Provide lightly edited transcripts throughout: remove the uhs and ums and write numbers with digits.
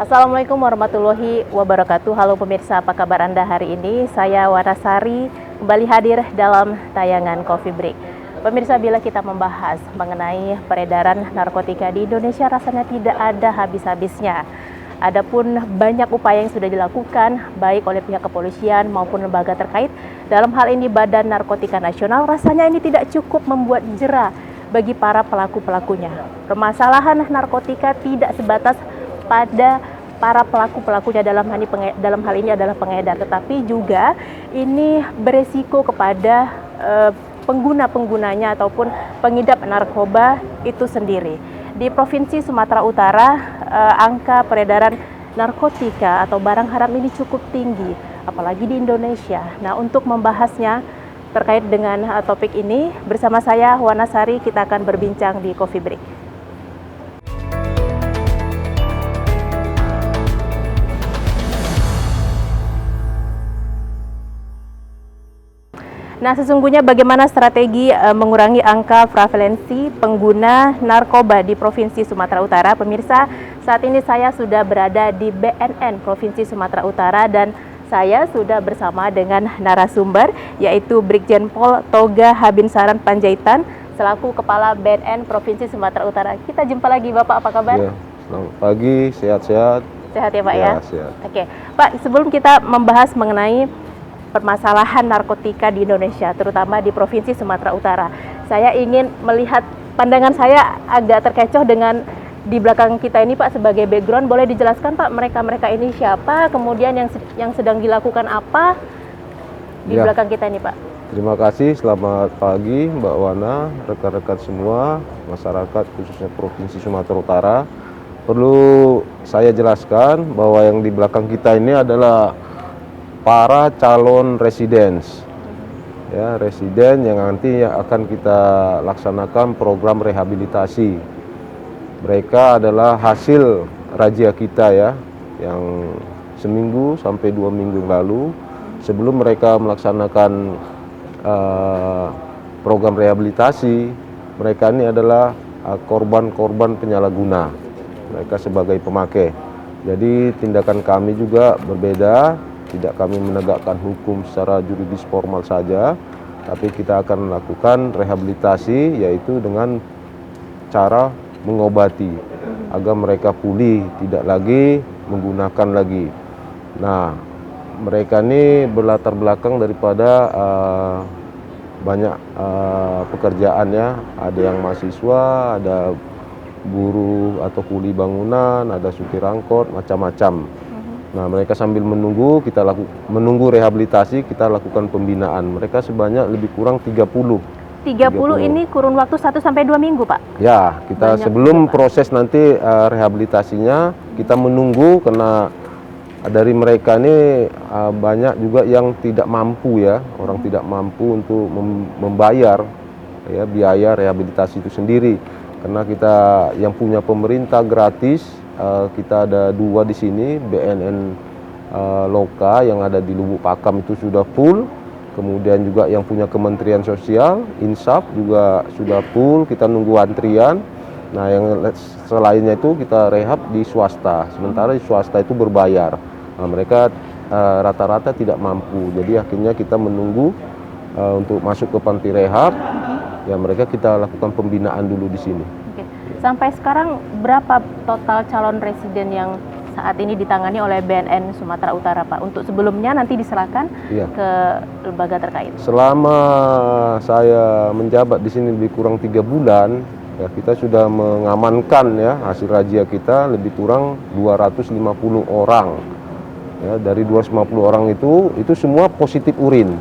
Assalamualaikum warahmatullahi wabarakatuh. Halo pemirsa, apa kabar Anda hari ini? Saya Wanasari kembali hadir dalam tayangan Coffee Break. Pemirsa, bila kita membahas mengenai peredaran narkotika di Indonesia, rasanya tidak ada habis-habisnya. Adapun banyak upaya yang sudah dilakukan baik oleh pihak kepolisian maupun lembaga terkait. Dalam hal ini Badan Narkotika Nasional, rasanya ini tidak cukup membuat jera bagi para pelaku-pelakunya. Permasalahan narkotika tidak sebatas pada para pelaku-pelakunya, dalam hal ini adalah pengedar, tetapi juga ini beresiko kepada pengguna-penggunanya ataupun pengidap narkoba itu sendiri. Di Provinsi Sumatera Utara, angka peredaran narkotika atau barang haram ini cukup tinggi, apalagi di Indonesia. Nah, untuk membahasnya terkait dengan topik ini, bersama saya Wanasari, kita akan berbincang di Coffee Break. Nah, sesungguhnya bagaimana strategi mengurangi angka prevalensi pengguna narkoba di Provinsi Sumatera Utara? Pemirsa, saat ini saya sudah berada di BNN Provinsi Sumatera Utara dan saya sudah bersama dengan narasumber yaitu Brigjen Pol Toga Habinsaran Panjaitan selaku Kepala BNN Provinsi Sumatera Utara. Kita jumpa lagi, Bapak, apa kabar? Ya, selamat pagi, sehat-sehat. Sehat ya, Pak ya? Sehat. Oke, Pak, sebelum kita membahas mengenai permasalahan narkotika di Indonesia, terutama di Provinsi Sumatera Utara, saya ingin melihat, pandangan saya agak terkecoh dengan di belakang kita ini, Pak, sebagai background. Boleh dijelaskan, Pak, mereka ini siapa, kemudian yang sedang dilakukan apa di belakang kita ini, Pak? Terima kasih, selamat pagi Mbak Wana, rekan-rekan semua, masyarakat khususnya Provinsi Sumatera Utara. Perlu saya jelaskan bahwa yang di belakang kita ini adalah para calon residen, ya, residen yang nanti akan kita laksanakan program rehabilitasi. Mereka adalah hasil razia kita ya, yang seminggu sampai 2 minggu yang lalu. Sebelum mereka melaksanakan program rehabilitasi, mereka ini adalah korban-korban penyalahguna. Mereka sebagai pemakai. Jadi tindakan kami juga berbeda. Tidak kami menegakkan hukum secara juridis formal saja, tapi kita akan melakukan rehabilitasi, yaitu dengan cara mengobati agar mereka pulih, tidak lagi menggunakan lagi. Nah, mereka ini berlatar belakang daripada banyak pekerjaan ya, ada yang mahasiswa, ada buruh atau kuli bangunan, ada supir angkot, macam-macam. Nah, mereka sambil menunggu menunggu rehabilitasi, kita lakukan pembinaan. Mereka sebanyak lebih kurang 30. 30 ini kurun waktu 1-2 minggu, Pak? Ya, kita banyak sebelum juga, proses nanti rehabilitasinya, kita menunggu karena dari mereka ini banyak juga yang tidak mampu ya, orang tidak mampu untuk membayar ya biaya rehabilitasi itu sendiri. Karena kita yang punya pemerintah gratis, kita ada 2 di sini, BNN Loka yang ada di Lubuk Pakam itu sudah full, kemudian juga yang punya Kementerian Sosial, Insaf juga sudah full, kita nunggu antrian. Nah, yang selainnya itu kita rehab di swasta, sementara di swasta itu berbayar. Nah, mereka rata-rata tidak mampu, jadi akhirnya kita menunggu untuk masuk ke panti rehab, ya mereka kita lakukan pembinaan dulu di sini. Sampai sekarang berapa total calon residen yang saat ini ditangani oleh BNN Sumatera Utara, Pak? Untuk sebelumnya nanti diserahkan ke lembaga terkait. Selama saya menjabat di sini lebih kurang 3 bulan, ya kita sudah mengamankan ya hasil razia kita lebih kurang 250 orang. Ya, dari 250 orang itu semua positif urin.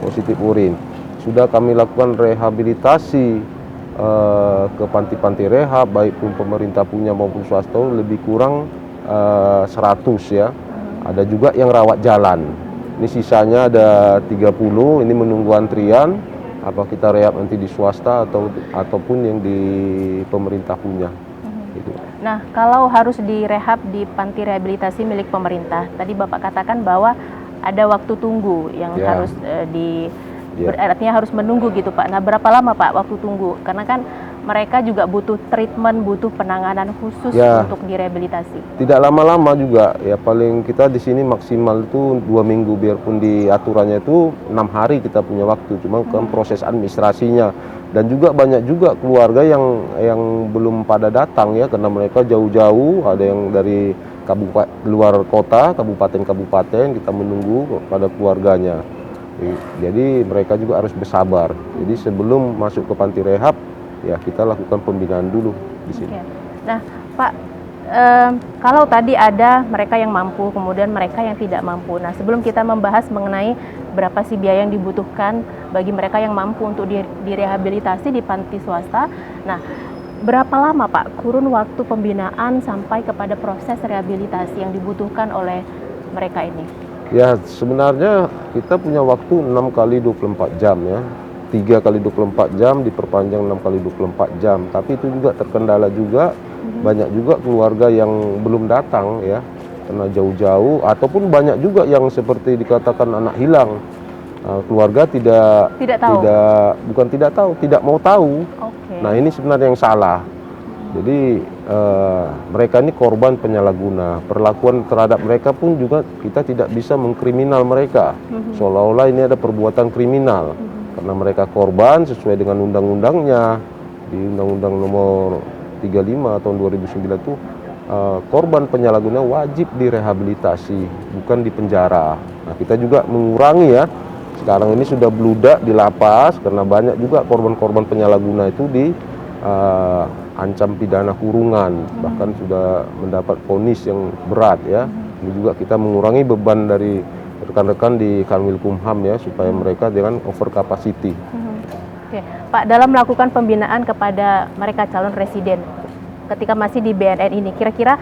Positif urin. Sudah kami lakukan rehabilitasi ke panti-panti rehab, baik pun pemerintah punya maupun swasta, lebih kurang 100 ya. Ada juga yang rawat jalan. Ini sisanya ada 30, ini menunggu antrian, apa kita rehab nanti di swasta ataupun yang di pemerintah punya. Gitu. Nah, kalau harus direhab di panti rehabilitasi milik pemerintah, tadi Bapak katakan bahwa ada waktu tunggu yang harus artinya harus menunggu gitu, Pak. Nah, berapa lama, Pak, waktu tunggu? Karena kan mereka juga butuh treatment, butuh penanganan khusus Ya. untuk direhabilitasi. Tidak lama-lama juga, ya paling kita di sini maksimal itu 2 minggu, biarpun di aturannya itu 6 hari kita punya waktu, cuma kan proses administrasinya. Dan juga banyak juga keluarga yang belum pada datang ya, karena mereka jauh-jauh, ada yang dari luar kota, kabupaten-kabupaten, kita menunggu pada keluarganya. Jadi mereka juga harus bersabar. Jadi sebelum masuk ke panti rehab, ya kita lakukan pembinaan dulu di sini. Oke. Nah, Pak, kalau tadi ada mereka yang mampu, kemudian mereka yang tidak mampu. Nah, sebelum kita membahas mengenai berapa sih biaya yang dibutuhkan bagi mereka yang mampu untuk direhabilitasi di panti swasta, nah, berapa lama Pak kurun waktu pembinaan sampai kepada proses rehabilitasi yang dibutuhkan oleh mereka ini? Ya, sebenarnya kita punya waktu 6 kali 24 jam ya. 3 kali 24 jam diperpanjang 6 kali 24 jam. Tapi itu juga terkendala juga, banyak juga keluarga yang belum datang ya, karena jauh-jauh, ataupun banyak juga yang seperti dikatakan anak hilang. Keluarga Tidak tahu. bukan tidak tahu, tidak mau tahu. Oke. Nah, ini sebenarnya yang salah. Jadi mereka ini korban penyalahguna. Perlakuan terhadap mereka pun juga kita tidak bisa mengkriminal mereka, seolah-olah ini ada perbuatan kriminal. Karena mereka korban sesuai dengan undang-undangnya, di Undang-Undang Nomor 35 tahun 2009 itu korban penyalahguna wajib direhabilitasi, bukan dipenjara. Nah, kita juga mengurangi ya. Sekarang ini sudah bludak di lapas karena banyak juga korban-korban penyalahguna itu ancam pidana kurungan, bahkan sudah mendapat vonis yang berat ya. Ini juga kita mengurangi beban dari rekan-rekan di Kanwilkumham ya, supaya mereka dengan over capacity. Oke, Pak, dalam melakukan pembinaan kepada mereka calon residen ketika masih di BNN ini, kira-kira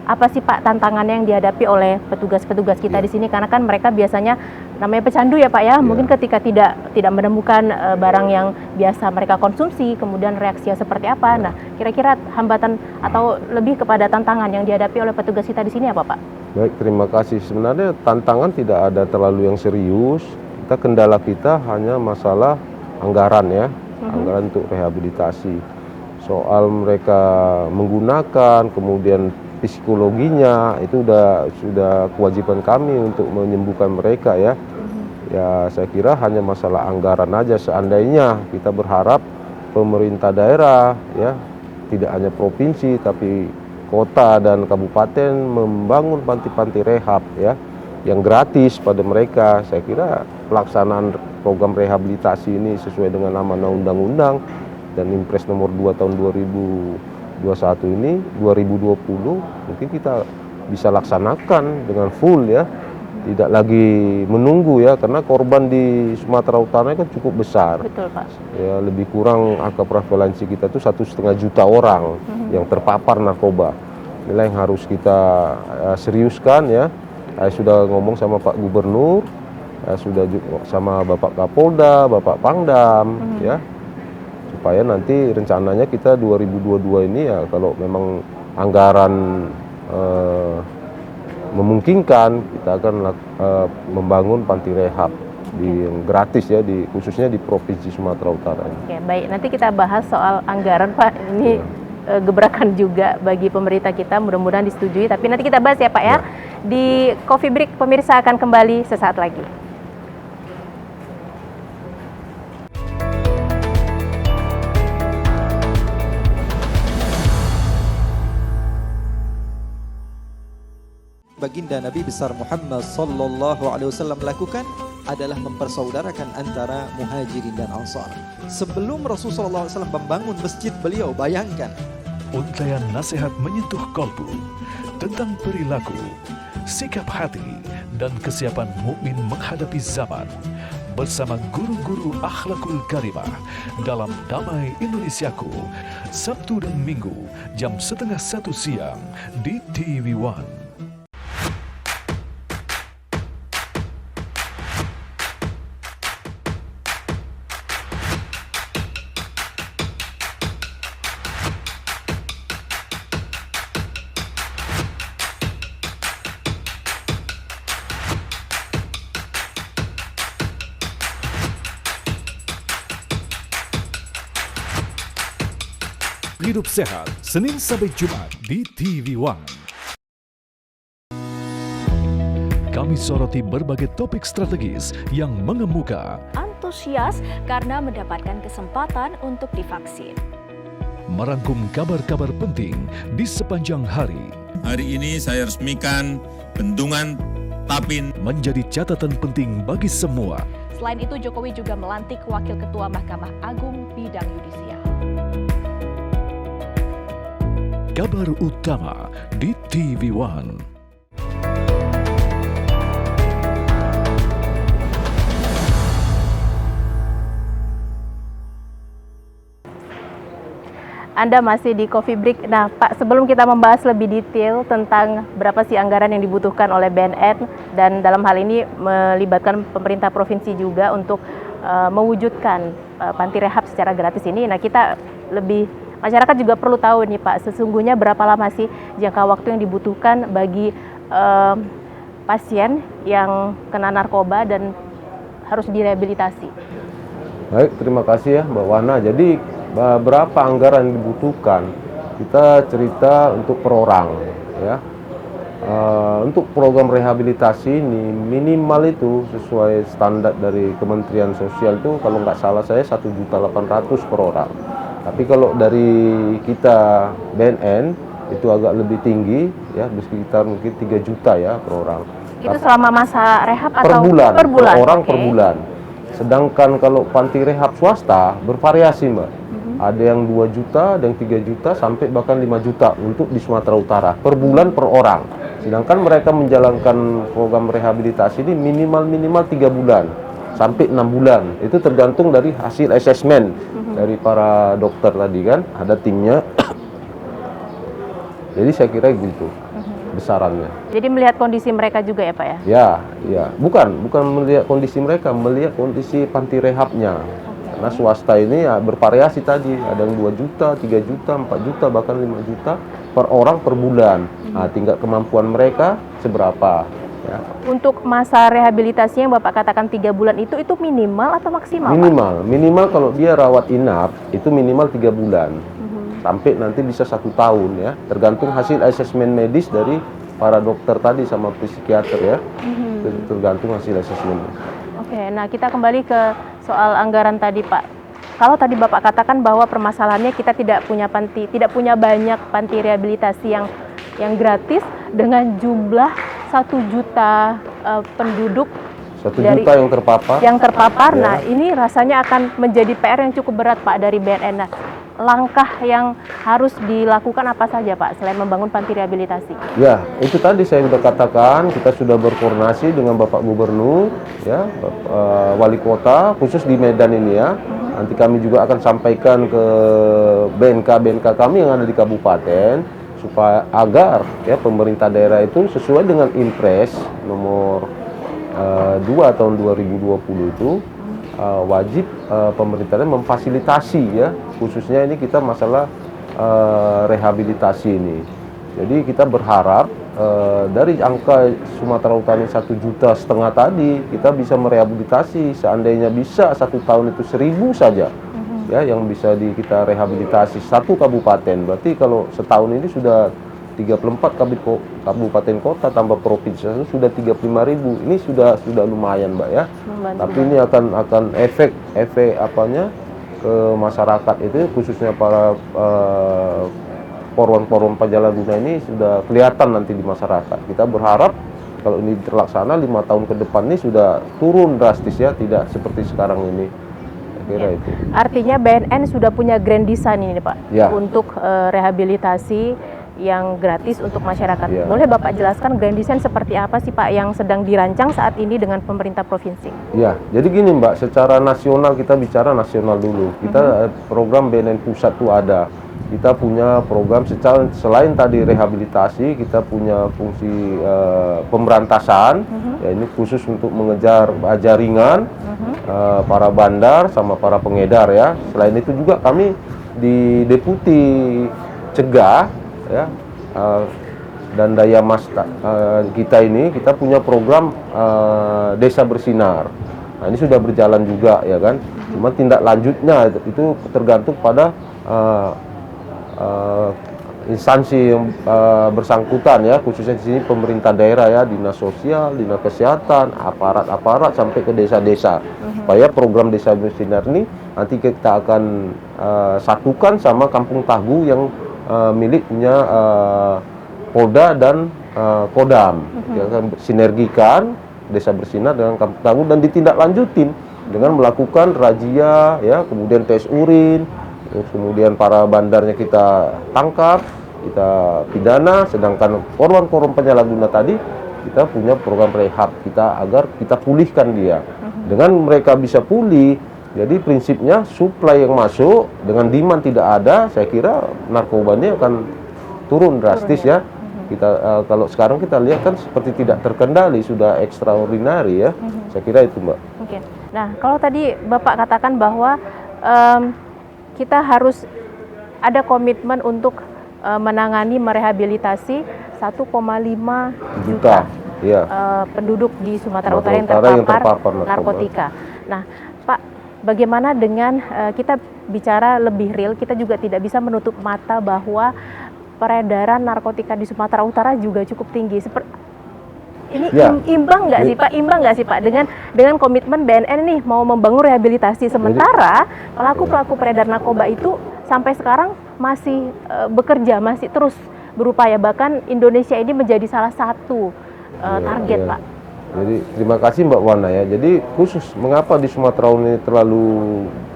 apa sih Pak tantangannya yang dihadapi oleh petugas-petugas kita di sini? Karena kan mereka biasanya namanya pecandu ya Pak ya, mungkin ketika tidak menemukan barang yang biasa mereka konsumsi, kemudian reaksinya seperti apa? Nah, kira-kira hambatan atau lebih kepada tantangan yang dihadapi oleh petugas kita di sini apa Pak? Baik, terima kasih. Sebenarnya tantangan tidak ada terlalu yang serius. Kendala kita hanya masalah anggaran ya, anggaran untuk rehabilitasi. Soal mereka menggunakan, kemudian psikologinya itu sudah kewajiban kami untuk menyembuhkan mereka ya. Ya, saya kira hanya masalah anggaran aja. Seandainya kita berharap pemerintah daerah ya, tidak hanya provinsi tapi kota dan kabupaten membangun panti-panti rehab ya, yang gratis pada mereka. Saya kira pelaksanaan program rehabilitasi ini sesuai dengan amanah undang-undang dan Impres nomor 2 tahun 2021 ini 2020 mungkin kita bisa laksanakan dengan full ya, tidak lagi menunggu ya, karena korban di Sumatera Utara kan cukup besar. Betul Pak. Ya, lebih kurang angka prevalensi kita itu 1,5 juta orang yang terpapar narkoba. Inilah yang harus kita seriuskan ya. Saya sudah ngomong sama Pak Gubernur, sudah juga sama Bapak Kapolda, Bapak Pangdam ya, supaya nanti rencananya kita 2022 ini ya, kalau memang anggaran memungkinkan, kita akan membangun panti rehab yang gratis ya, khususnya di Provinsi Sumatera Utara. Oke, baik. Nanti kita bahas soal anggaran Pak. Ini gebrakan juga bagi pemerintah kita, mudah-mudahan disetujui. Tapi nanti kita bahas ya Pak ya. Di Coffee Break, pemirsa akan kembali sesaat lagi. Baginda Nabi besar Muhammad sallallahu alaihi wasallam lakukan adalah mempersaudarakan antara Muhajirin dan Ansar. Sebelum Rasulullah SAW membangun masjid, beliau bayangkan untaian nasihat menyentuh kalbu tentang perilaku, sikap hati, dan kesiapan mukmin menghadapi zaman bersama guru-guru akhlakul karimah dalam Damai Indonesiaku, Sabtu dan Minggu jam 12:30 siang di TV One. Hidup Sehat, Senin sampai Jumat di TV One. Kami soroti berbagai topik strategis yang mengemuka, antusias karena mendapatkan kesempatan untuk divaksin. merangkum kabar-kabar penting di sepanjang hari. Hari ini saya resmikan Bendungan Tapin Menjadi catatan penting bagi semua. Selain itu, Jokowi juga melantik Wakil Ketua Mahkamah Agung bidang yudisial. Kabar utama di TV One. Anda masih di Coffee Break. Nah, Pak, sebelum kita membahas lebih detail tentang berapa sih anggaran yang dibutuhkan oleh BNN dan dalam hal ini melibatkan pemerintah provinsi juga untuk mewujudkan panti rehab secara gratis ini. Nah, masyarakat juga perlu tahu nih, Pak, sesungguhnya berapa lama sih jangka waktu yang dibutuhkan bagi pasien yang kena narkoba dan harus direhabilitasi. Baik, terima kasih ya Mbak Wana. Jadi berapa anggaran yang dibutuhkan? Kita cerita untuk per orang ya. Untuk program rehabilitasi ini minimal itu sesuai standar dari Kementerian Sosial itu kalau nggak salah saya 1.800.000 per orang. Tapi kalau dari kita BNN itu agak lebih tinggi ya, sekitar mungkin 3 juta ya per orang. Itu selama masa rehab Per atau bulan, per bulan? per orang Oke. per bulan. Sedangkan kalau panti rehab swasta bervariasi Mbak. Ada yang 2 juta, ada yang 3 juta, sampai bahkan 5 juta untuk di Sumatera Utara. Per bulan per orang. Sedangkan mereka menjalankan program rehabilitasi ini minimal 3 bulan. Sampai 6 bulan. Itu tergantung dari hasil asesmen dari para dokter tadi kan. Ada timnya. Jadi saya kira gitu besarannya. Jadi melihat kondisi mereka juga ya, Pak ya? Ya. Bukan melihat kondisi mereka, melihat kondisi panti rehabnya. Karena swasta ini ya bervariasi tadi, ada yang 2 juta, 3 juta, 4 juta, bahkan 5 juta per orang per bulan. Nah, tinggal kemampuan mereka seberapa. Ya. Untuk masa rehabilitasi yang Bapak katakan 3 bulan itu minimal atau maksimal, Pak? Minimal kalau dia rawat inap itu minimal 3 bulan. Sampai nanti bisa 1 tahun ya, tergantung hasil asesmen medis dari para dokter tadi sama psikiater ya. Tergantung hasil asesmennya. Oke, nah kita kembali ke soal anggaran tadi, Pak. Kalau tadi Bapak katakan bahwa permasalahannya kita tidak punya banyak panti rehabilitasi yang gratis dengan jumlah 1 juta penduduk 1 juta yang terpapar. Ya. Ya. Nah, ini rasanya akan menjadi PR yang cukup berat, Pak, dari BNN. Nah, langkah yang harus dilakukan apa saja, Pak, selain membangun panti rehabilitasi? Ya, itu tadi saya sudah katakan, kita sudah berkoordinasi dengan Bapak Gubernur, ya, Wali Kota, khusus di Medan ini ya. Nanti kami juga akan sampaikan ke BNK kami yang ada di kabupaten, supaya agar ya pemerintah daerah itu sesuai dengan Impres nomor 2 tahun 2020 itu wajib pemerintahnya memfasilitasi ya, khususnya ini kita masalah rehabilitasi ini. Jadi kita berharap dari angka Sumatera Utara 1,5 juta tadi kita bisa merehabilitasi, seandainya bisa 1 tahun itu 1.000 saja ya yang bisa kita rehabilitasi 1 kabupaten. Berarti kalau setahun ini sudah 34 kabupaten kota tambah provinsi sudah 35.000. Ini sudah lumayan, Mbak ya. Tapi ini akan efek apanya ke masyarakat itu, khususnya para poron-poron Pajalaguna ini sudah kelihatan nanti di masyarakat. Kita berharap kalau ini terlaksana 5 tahun ke depan ini sudah turun drastis ya, tidak seperti sekarang ini. Saya kira itu. Artinya BNN sudah punya grand design ini, Pak, Ya. untuk rehabilitasi yang gratis untuk masyarakat. Ya. Boleh Bapak jelaskan grand design seperti apa sih, Pak, yang sedang dirancang saat ini dengan pemerintah provinsi? Ya, jadi gini Mbak, secara nasional kita bicara nasional dulu. Kita program BNN pusat itu ada. Kita punya program selain tadi rehabilitasi, kita punya fungsi pemberantasan. Ya, ini khusus untuk mengejar jaringan para bandar sama para pengedar ya. Selain itu juga kami di Deputi Cegah ya, dan daya mas kita ini kita punya program Desa Bersinar. Nah, ini sudah berjalan juga ya kan. Cuma tindak lanjutnya itu tergantung pada instansi yang bersangkutan ya, khususnya di sini pemerintah daerah ya, dinas sosial, dinas kesehatan, aparat-aparat sampai ke desa-desa, supaya program Desa Bersinar ini nanti kita akan satukan sama Kampung Tangguh yang miliknya Polda dan Kodam. Kita akan sinergikan Desa Bersinar dengan Kampung Tangguh dan ditindaklanjutin dengan melakukan razia ya, kemudian tes urin. Terus kemudian para bandarnya kita tangkap, kita pidana, sedangkan korban-korban penyalahguna tadi kita punya program rehab kita agar kita pulihkan dia. Dengan mereka bisa pulih, jadi prinsipnya supply yang masuk dengan demand tidak ada, saya kira narkoba ini akan turun drastis ya. Kita kalau sekarang kita lihat kan seperti tidak terkendali, sudah extraordinary ya. Saya kira itu, Mbak. Oke. Nah, kalau tadi Bapak katakan bahwa kita harus ada komitmen untuk menangani merehabilitasi 1,5 juta ya. Penduduk di Sumatera Utara yang terpapar narkotika. Nah, Pak, bagaimana dengan kita bicara lebih real, kita juga tidak bisa menutup mata bahwa peredaran narkotika di Sumatera Utara juga cukup tinggi. Ini imbang nggak sih Pak? Imbang nggak sih Pak dengan komitmen BNN nih mau membangun rehabilitasi, sementara pelaku-pelaku peredar narkoba itu sampai sekarang masih bekerja, masih terus berupaya, bahkan Indonesia ini menjadi salah satu target Pak. Jadi terima kasih Mbak Wana ya. Jadi khusus mengapa di Sumatera ini terlalu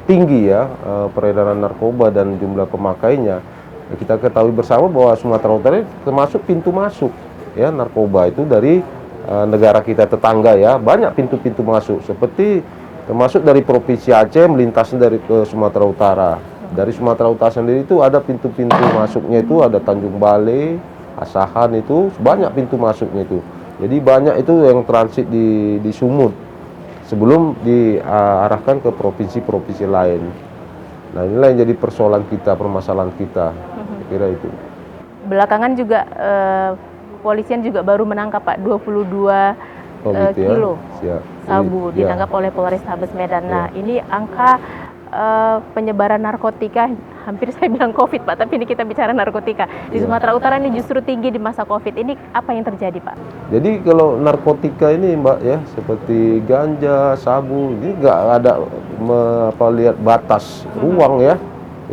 tinggi ya peredaran narkoba dan jumlah pemakainya? Kita ketahui bersama bahwa Sumatera Utara termasuk pintu masuk ya narkoba itu dari negara kita tetangga ya, banyak pintu-pintu masuk, seperti termasuk dari Provinsi Aceh melintasnya dari ke Sumatera Utara. Dari Sumatera Utara sendiri itu ada pintu-pintu masuknya, itu ada Tanjung Balai, Asahan, itu banyak pintu masuknya itu. Jadi banyak itu yang transit di Sumut sebelum diarahkan ke provinsi-provinsi lain. Nah, inilah yang jadi persoalan kita, permasalahan kita. Saya kira itu. Belakangan juga Kepolisian juga baru menangkap Pak 22 kilo sabu ditangkap oleh Polrestabes Medan. Nah, ini angka penyebaran narkotika, hampir saya bilang COVID Pak, tapi ini kita bicara narkotika di Sumatera Utara ini justru tinggi di masa COVID. Ini apa yang terjadi Pak? Jadi kalau narkotika ini Mbak ya, seperti ganja, sabu, ini nggak ada lihat batas ruang ya.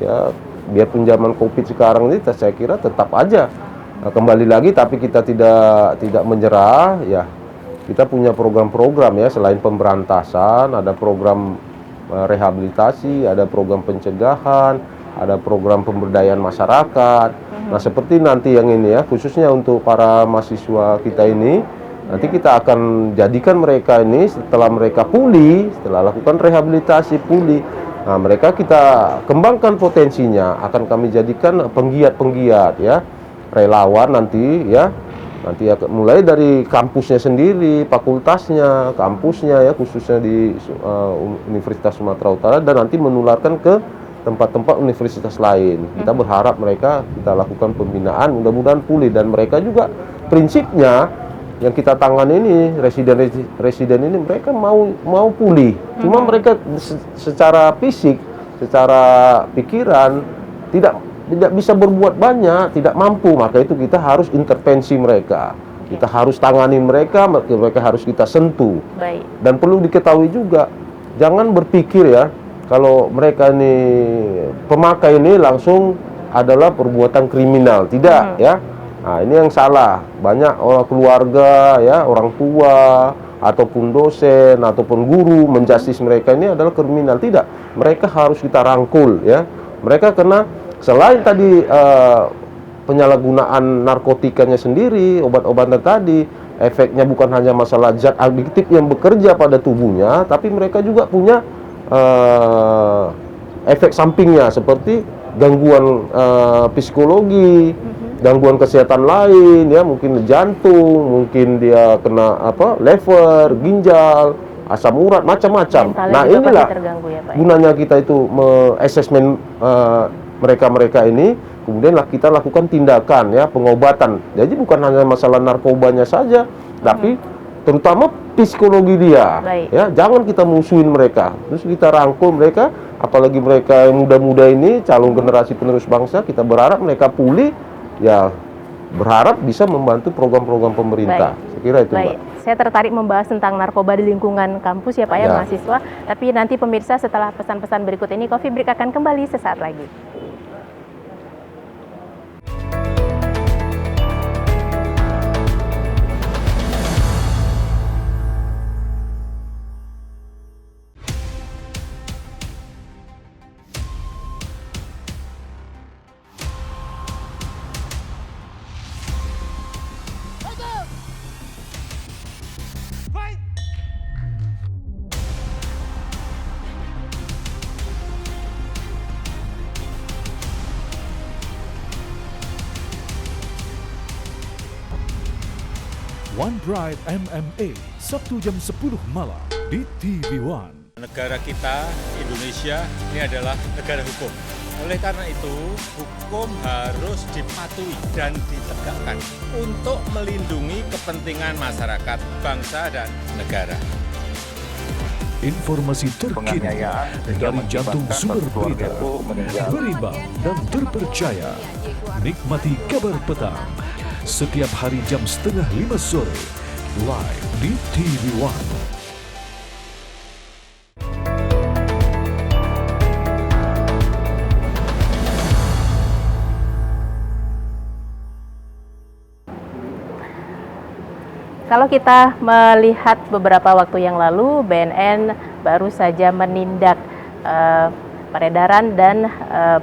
Ya, biarpun zaman COVID sekarang ini saya kira tetap aja kembali lagi, tapi kita tidak menyerah ya. Kita punya program-program ya, selain pemberantasan ada program rehabilitasi, ada program pencegahan, ada program pemberdayaan masyarakat. Nah, seperti nanti yang ini ya, khususnya untuk para mahasiswa kita ini, nanti kita akan jadikan mereka ini setelah mereka pulih, setelah lakukan rehabilitasi pulih, nah mereka kita kembangkan potensinya, akan kami jadikan penggiat-penggiat ya, relawan nanti ya, nanti akan mulai dari kampusnya sendiri, fakultasnya, kampusnya ya, khususnya di Universitas Sumatera Utara, dan nanti menularkan ke tempat-tempat universitas lain. Kita berharap mereka kita lakukan pembinaan, mudah-mudahan pulih, dan mereka juga prinsipnya yang kita tangani ini residen ini mereka mau pulih. Cuma mereka secara fisik, secara pikiran tidak bisa berbuat banyak, tidak mampu, maka itu kita harus intervensi mereka. Kita harus tangani mereka harus kita sentuh. Baik. Dan perlu diketahui juga, jangan berpikir ya, kalau mereka ini pemakai ini langsung adalah perbuatan kriminal, tidak ya. Nah, ini yang salah. Banyak orang keluarga ya, orang tua ataupun dosen ataupun guru menjustis mereka ini adalah kriminal. Tidak, mereka harus kita rangkul ya. Mereka kena, selain tadi penyalahgunaan narkotikanya sendiri, obat-obatan tadi, efeknya bukan hanya masalah zat adiktif yang bekerja pada tubuhnya, tapi mereka juga punya efek sampingnya seperti gangguan psikologi, gangguan kesehatan lain ya, mungkin jantung, mungkin dia kena lever, ginjal, asam urat, macam-macam. Nah, inilah ya, Pak, gunanya kita itu assessment mereka ini, kemudian kita lakukan tindakan ya, pengobatan. Jadi bukan hanya masalah narkobanya saja, tapi terutama psikologi dia. Baik. Ya, jangan kita musuhin mereka. Terus kita rangkul mereka, apalagi mereka yang muda-muda ini calon generasi penerus bangsa, kita berharap mereka pulih, ya berharap bisa membantu program-program pemerintah. Saya kira itu, Baik, Mbak. saya tertarik membahas tentang narkoba di lingkungan kampus ya Pak ya, Ya. mahasiswa. Tapi nanti pemirsa setelah pesan-pesan berikut ini, Coffee Break akan kembali sesaat lagi. One Drive MMA, Sabtu jam 10 malam di TV One. Negara kita, Indonesia, ini adalah negara hukum. Oleh karena itu, hukum harus dipatuhi dan ditegakkan untuk melindungi kepentingan masyarakat, bangsa, dan negara. Informasi terkini dari jantung sumber berita, berimbang dan terpercaya. Nikmati kabar petang setiap hari jam 4:30 sore, live di TV One. Kalau kita melihat beberapa waktu yang lalu, BNN baru saja menindak peredaran dan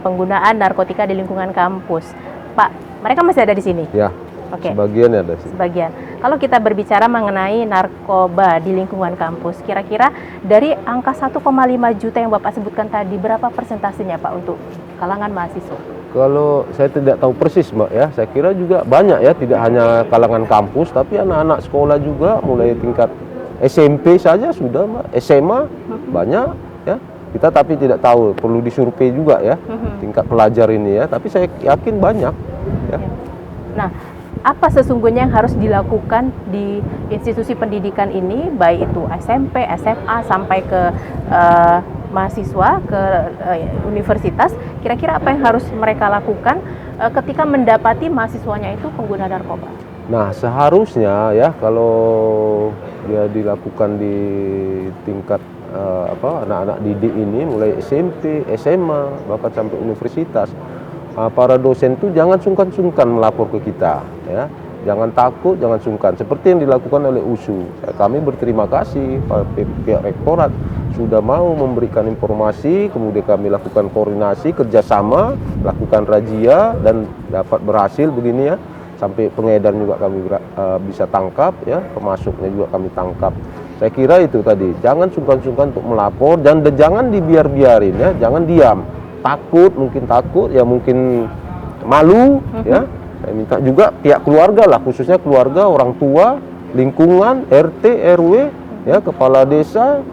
penggunaan narkotika di lingkungan kampus. Pak, mereka masih ada di sini? Ya, Oke. sebagian ada sih. Sebagian. Kalau kita berbicara mengenai narkoba di lingkungan kampus, kira-kira dari angka 1,5 juta yang Bapak sebutkan tadi, berapa persentasenya Pak untuk kalangan mahasiswa? Kalau saya tidak tahu persis, Mbak, ya, saya kira juga banyak ya, tidak hanya kalangan kampus, tapi anak-anak sekolah juga, mulai tingkat SMP saja sudah, Mbak, SMA banyak ya. Kita tapi tidak tahu, perlu disurvei juga ya, tingkat pelajar ini ya, tapi saya yakin banyak ya. Nah, apa sesungguhnya yang harus dilakukan di institusi pendidikan ini, baik itu SMP, SMA, sampai ke mahasiswa, ke universitas, kira-kira apa yang harus mereka lakukan ketika mendapati mahasiswanya itu pengguna narkoba? Nah, seharusnya ya, kalau dia dilakukan di tingkat anak-anak didik ini, mulai SMP, SMA, bahkan sampai universitas, para dosen itu jangan sungkan-sungkan melapor ke kita ya. Jangan takut, jangan sungkan. Seperti yang dilakukan oleh USU. Kami berterima kasih pada pihak rektorat sudah mau memberikan informasi, kemudian kami lakukan koordinasi, kerjasama, lakukan razia, dan dapat berhasil begini ya. Sampai pengedar juga kami bisa tangkap ya, pemasuknya juga kami tangkap. Saya kira itu tadi, jangan sungkan-sungkan untuk melapor, dan jangan dibiar-biarin ya, jangan diam. Takut, ya mungkin malu ya. Saya minta juga pihak keluarga lah, khususnya keluarga, orang tua, lingkungan, RT, RW, ya, kepala desa,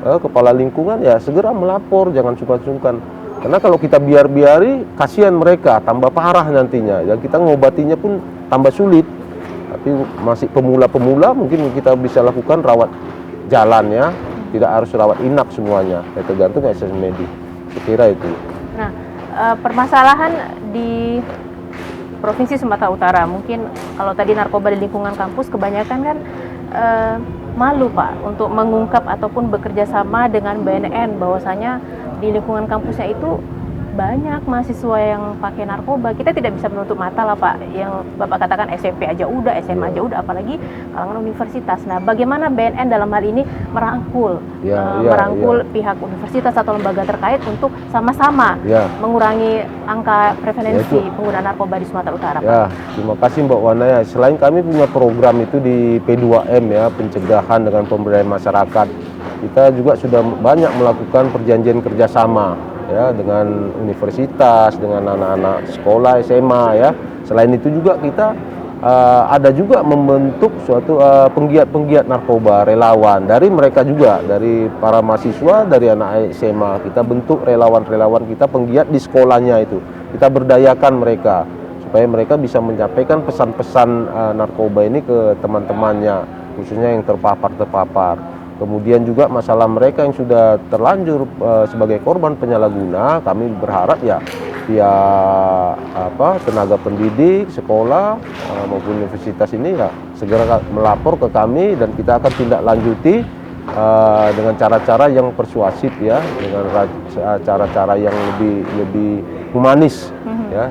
kepala lingkungan, ya segera melapor, jangan sungkan-sungkan. Karena kalau kita biar-biari, kasihan mereka, tambah parah nantinya. Ya, kita ngobatinya pun tambah sulit. Tapi masih pemula-pemula, mungkin kita bisa lakukan rawat jalan ya, tidak harus rawat inap semuanya. Ya, tergantung asesmen medis. Saya kira itu. Nah, permasalahan di Provinsi Sumatera Utara, mungkin kalau tadi narkoba di lingkungan kampus, kebanyakan kan malu Pak untuk mengungkap ataupun bekerja sama dengan BNN bahwasanya di lingkungan kampusnya itu banyak mahasiswa yang pakai narkoba. Kita tidak bisa menutup mata lah Pak, yang Bapak katakan SMP aja udah, SMA aja udah, apalagi kalangan universitas. Nah, bagaimana BNN dalam hal ini merangkul pihak universitas atau lembaga terkait untuk sama-sama mengurangi angka prevalensi penggunaan narkoba di Sumatera Utara Pak? Ya, terima kasih Mbak Wana ya. Selain kami punya program itu di P2M ya, pencegahan dengan pemberdayaan masyarakat, kita juga sudah banyak melakukan perjanjian kerjasama ya dengan universitas, dengan anak-anak sekolah SMA ya. Selain itu juga kita ada juga membentuk suatu penggiat-penggiat narkoba, relawan dari mereka juga, dari para mahasiswa, dari anak SMA. Kita bentuk relawan-relawan kita, penggiat di sekolahnya itu. Kita berdayakan mereka supaya mereka bisa menyampaikan pesan-pesan narkoba ini ke teman-temannya. khususnya yang terpapar. Kemudian juga masalah mereka yang sudah terlanjur sebagai korban penyalahguna, kami berharap ya via tenaga pendidik, sekolah maupun universitas ini ya segera melapor ke kami dan kita akan tindak lanjuti dengan cara-cara yang persuasif ya, dengan cara-cara yang lebih humanis ya,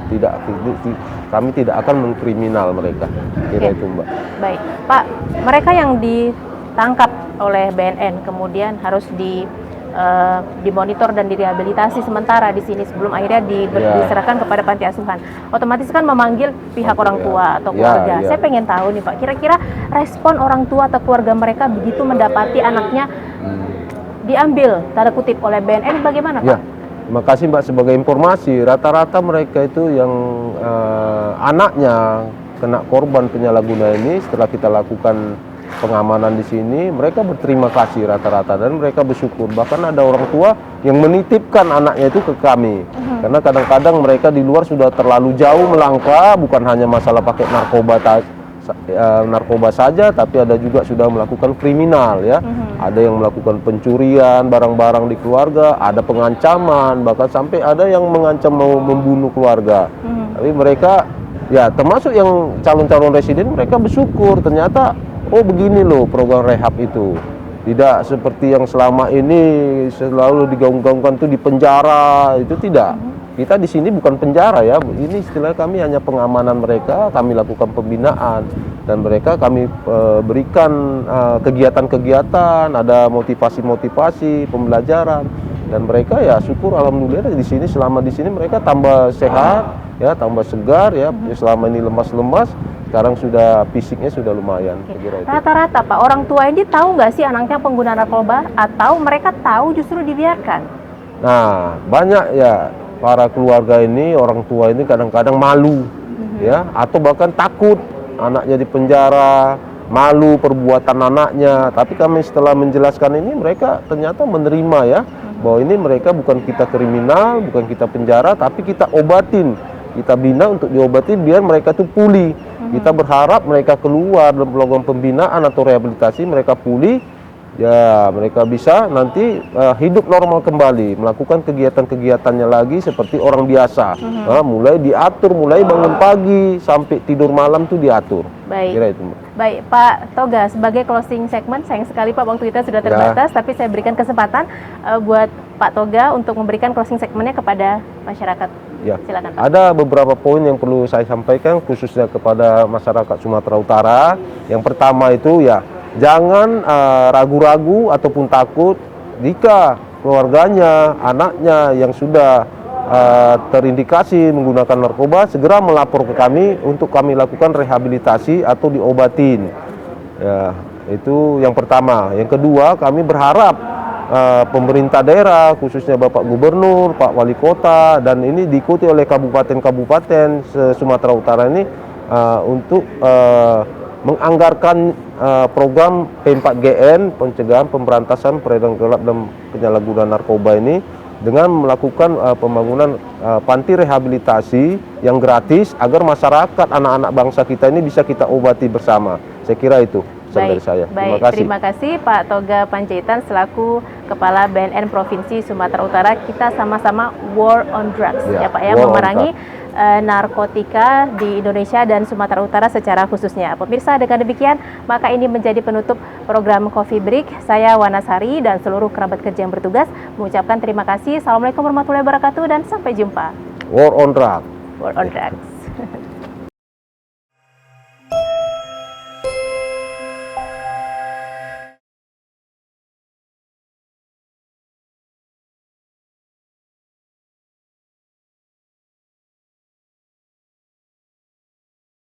kami tidak akan mengkriminal mereka. Kira itu Mbak. Baik, Pak, mereka yang ditangkap oleh BNN kemudian harus dimonitor dan direhabilitasi sementara di sini sebelum akhirnya diserahkan kepada panti asuhan. Otomatis kan memanggil pihak orang tua atau keluarga. Saya pengen tahu nih Pak, kira-kira respon orang tua atau keluarga mereka begitu mendapati anaknya diambil tanda kutip oleh BNN bagaimana Pak? Ya, terima kasih Mbak sebagai informasi. Rata-rata mereka itu yang anaknya kena korban penyalahguna ini setelah kita lakukan pengamanan di sini, mereka berterima kasih rata-rata dan mereka bersyukur. Bahkan ada orang tua yang menitipkan anaknya itu ke kami. Karena kadang-kadang mereka di luar sudah terlalu jauh melangkah, bukan hanya masalah pakai narkoba saja, tapi ada juga sudah melakukan kriminal ya. Ada yang melakukan pencurian barang-barang di keluarga, ada pengancaman, bahkan sampai ada yang mengancam mau membunuh keluarga. Tapi mereka ya termasuk yang calon-calon residen, mereka bersyukur ternyata oh begini loh program rehab itu. Tidak seperti yang selama ini selalu digaung-gaungkan tuh di penjara, itu tidak. Kita di sini bukan penjara ya. Ini istilah kami hanya pengamanan mereka, kami lakukan pembinaan dan mereka kami berikan kegiatan-kegiatan, ada motivasi-motivasi, pembelajaran dan mereka ya syukur alhamdulillah di sini selama di sini mereka tambah sehat ya, tambah segar ya. Selama ini lemas-lemas, sekarang sudah fisiknya sudah lumayan. Rata-rata Pak, orang tua ini tahu nggak sih anaknya pengguna narkoba atau mereka tahu justru dibiarkan? Nah, banyak ya para keluarga ini, orang tua ini kadang-kadang malu ya, atau bahkan takut anaknya di penjara, malu perbuatan anaknya. Tapi kami setelah menjelaskan ini mereka ternyata menerima ya, bahwa ini mereka bukan kita kriminal, bukan kita penjara, tapi kita obatin. Kita bina untuk diobati biar mereka tuh pulih. Kita berharap mereka keluar dalam program pembinaan atau rehabilitasi, mereka pulih, ya mereka bisa nanti hidup normal kembali, melakukan kegiatan-kegiatannya lagi seperti orang biasa. Mulai diatur, mulai bangun pagi sampai tidur malam tuh diatur. Baik. Kira itu, Mbak. Baik, Pak Toga, sebagai closing segment, sayang sekali Pak waktu kita sudah terbatas, tapi saya berikan kesempatan buat Pak Toga untuk memberikan closing segmentnya kepada masyarakat. Ya, silakan Pak. ada beberapa poin yang perlu saya sampaikan khususnya kepada masyarakat Sumatera Utara. Yang pertama itu ya, jangan ragu-ragu ataupun takut jika keluarganya, anaknya yang sudah terindikasi menggunakan narkoba, segera melapor ke kami untuk kami lakukan rehabilitasi atau diobatin. Ya, itu yang pertama. Yang kedua, kami berharap pemerintah daerah, khususnya Bapak Gubernur, Pak Wali Kota, dan ini diikuti oleh kabupaten-kabupaten Sumatera Utara ini untuk menganggarkan program P4GN, pencegahan pemberantasan peredaran gelap dan penyalahgunaan narkoba ini dengan melakukan pembangunan panti rehabilitasi yang gratis agar masyarakat, anak-anak bangsa kita ini bisa kita obati bersama. Saya kira itu. Baik, saya. Terima kasih Pak Toga Panjaitan selaku Kepala BNN Provinsi Sumatera Utara. Kita sama-sama war on drugs ya Pak ya, memerangi narkotika di Indonesia dan Sumatera Utara secara khususnya. Pemirsa, dengan demikian maka ini menjadi penutup program Coffee Break. Saya Wanasari dan seluruh kerabat kerja yang bertugas mengucapkan terima kasih. Assalamualaikum warahmatullahi wabarakatuh dan sampai jumpa. War on drugs. War on drugs.